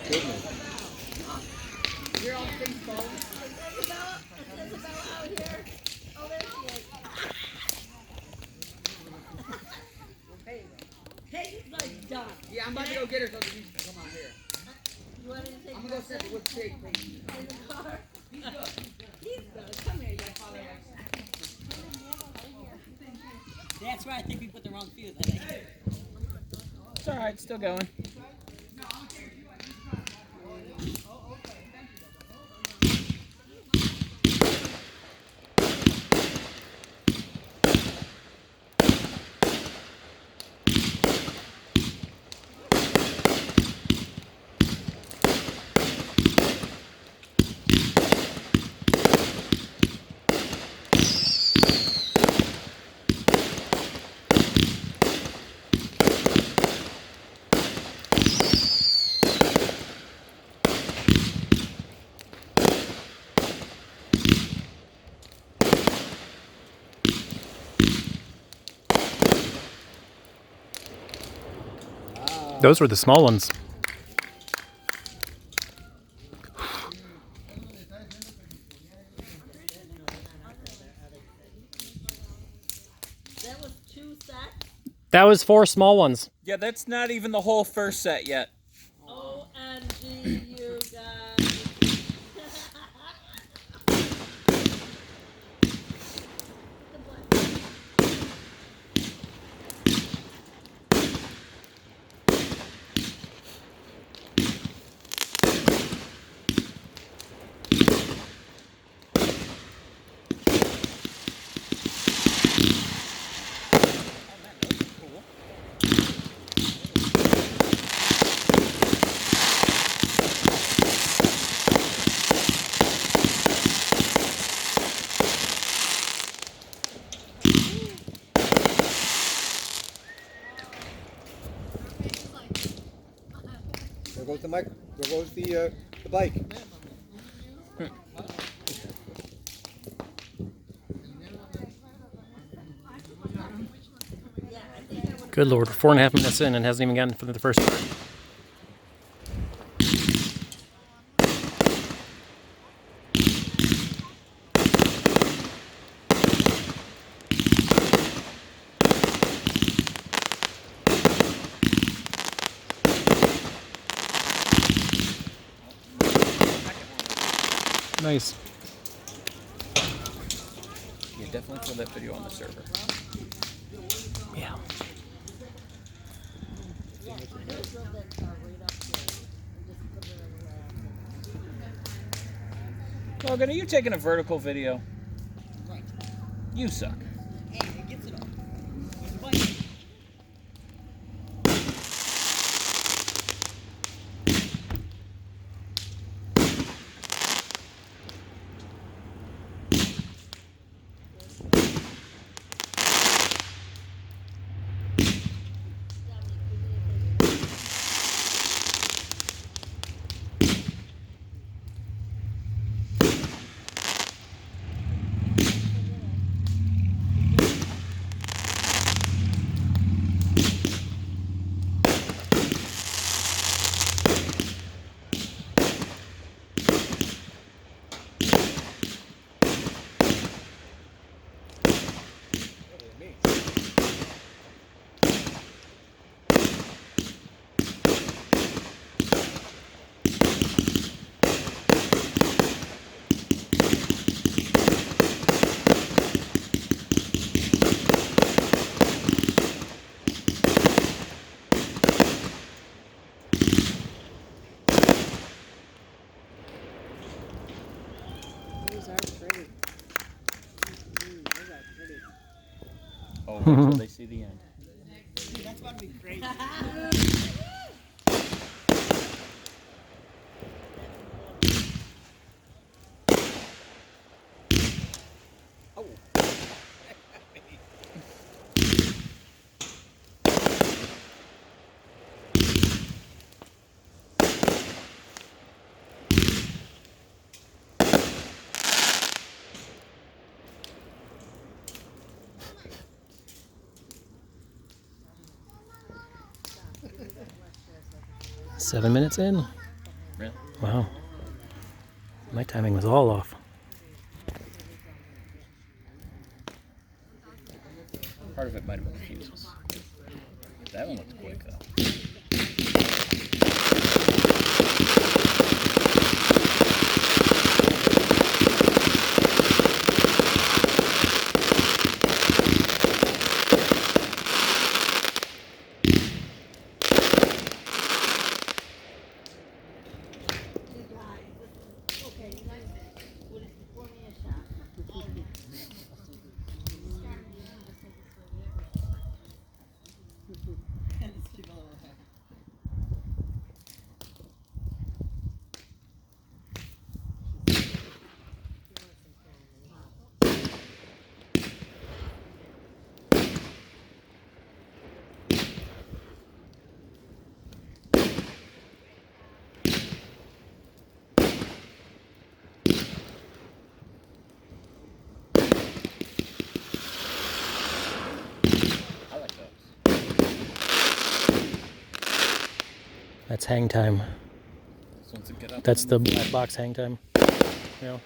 Goodness. You're on Facebook. Isabella out here. Oh, there she is. There you go. Peggy's like done. Yeah, I'm about to go get her so that you can come out here. You want me to take I'm going to go sit with Pig, please. in the car? He's good. He's good. Come here, young father. That's right, I think we put the wrong fuse. I think. It's alright, still going. Those were the small ones. That was 2 sets. That was 4 small ones. Yeah, that's not even the whole first set yet. OMG, you guys. There goes the mic. There goes the bike. Good Lord, we're 4.5 minutes in and hasn't even gotten for the first part. Nice. Yeah, definitely put that video on the server. Yeah. Logan, are you taking a vertical video? Right. You suck. Hey, it gets it all. It's funny. Oh, wait till they see the end. That's about to be crazy. Oh. 7 minutes in. Really? Wow. My timing was all off. Part of it might have been fuses. That one looked quick though. You guys, this is, okay, you guys, what is, pour me a shot. I like those. That's hang time. This one's a get up. That's the black box hang time. Yeah.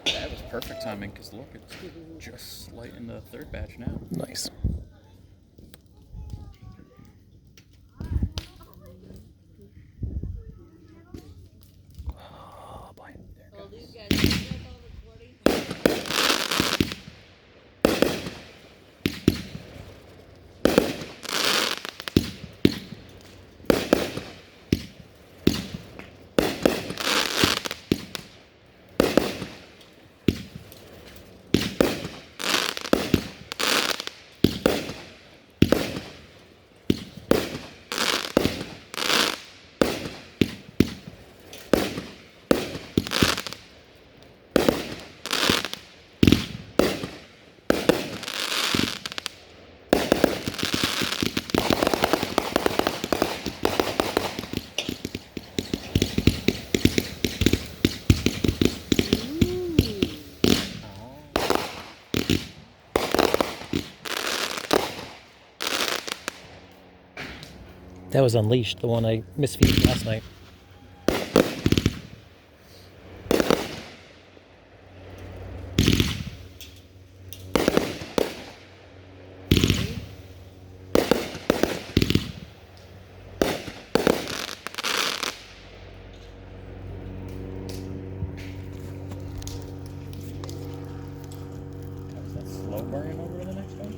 That was perfect timing because look, it's just lighting the third batch now. Nice. Oh boy. Well, these guys, you guys all recording? That was Unleashed, the one I misfeatured last night. Is that slow burning over to the next one?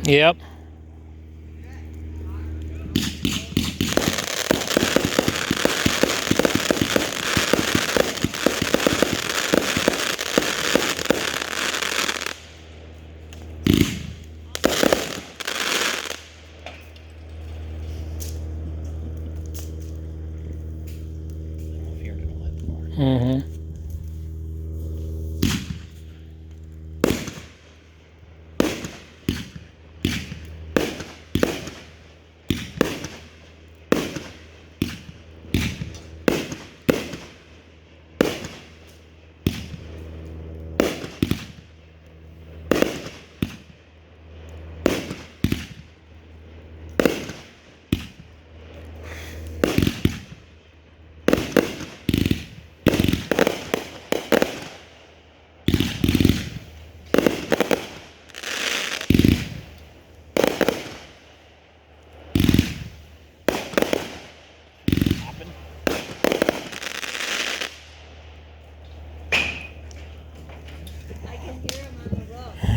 Yep. Here to the left more. Mm-hmm.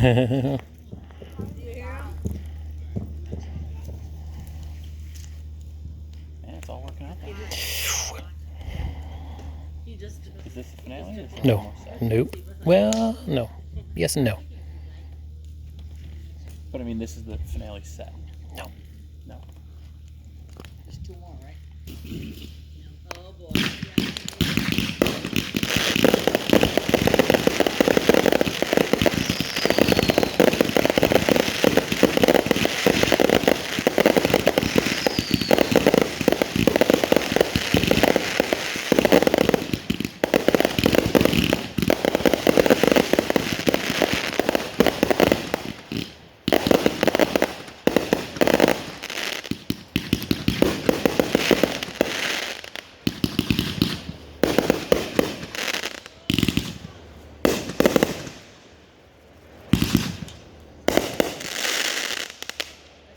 Yeah. Man, it's all working out. There. You just Is this the finale? Or is this No. almost set? Nope. Well, no. Yes and no. But I mean, this is the finale set. No. No. There's 2 more, right? oh boy.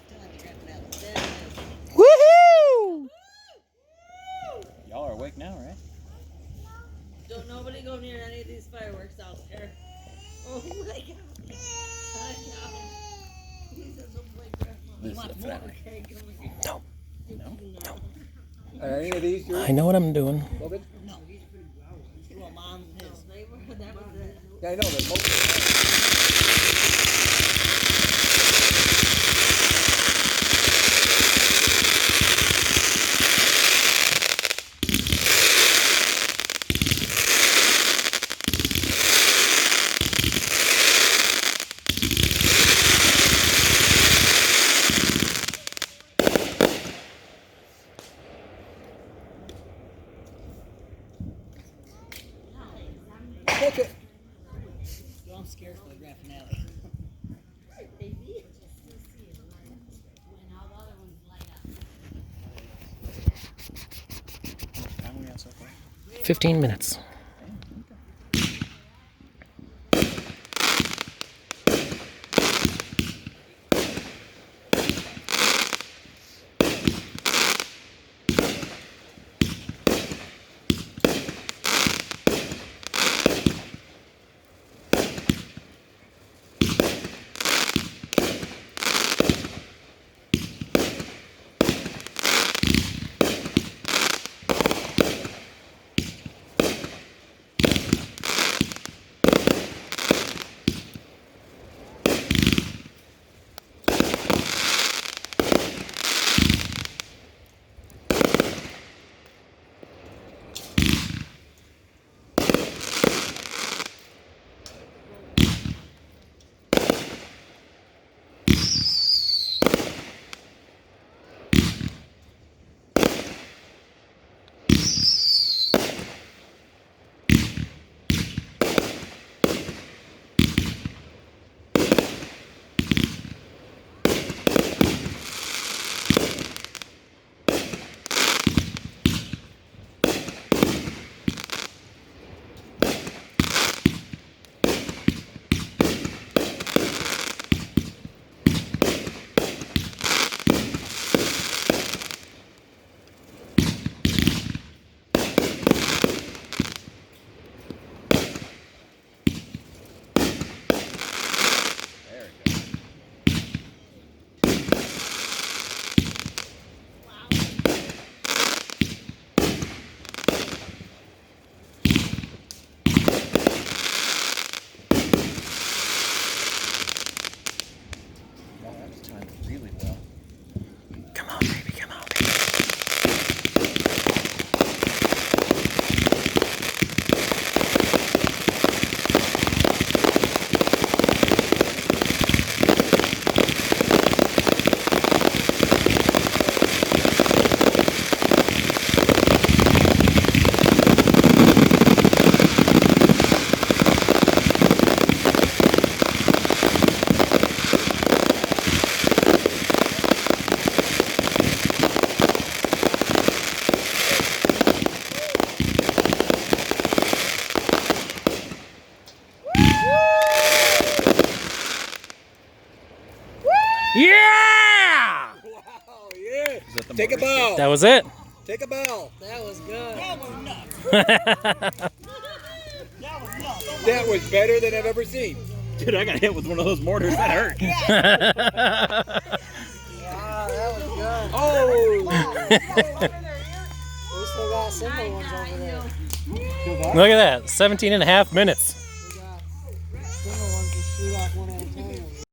Still have the grand finale. There it is. Woohoo! Y'all are awake now, right? Don't nobody go near any of these fireworks out there. Oh my god. I know. He's a little boy, Grandma. This is the finale. Okay, come here. No. No. Are any of these yours, I know what I'm doing. Logan? No. Well, Mom is. They were, that was it. Yeah, I know, but most of them. Take it. Well, I'm scared for the grand finale. Baby. When all the other ones light up. How long we got so far? 15 minutes. Yeah! Wow, yeah. Is that the Take a motor bow. That was it. Take a bow. That was good. That was nuts. Well, That was nuts. That was better than I've ever seen. Dude, I got hit with one of those mortars. That hurt. Wow, that was good. Oh! We still got simple ones over there. Look at that. 17 and a half minutes.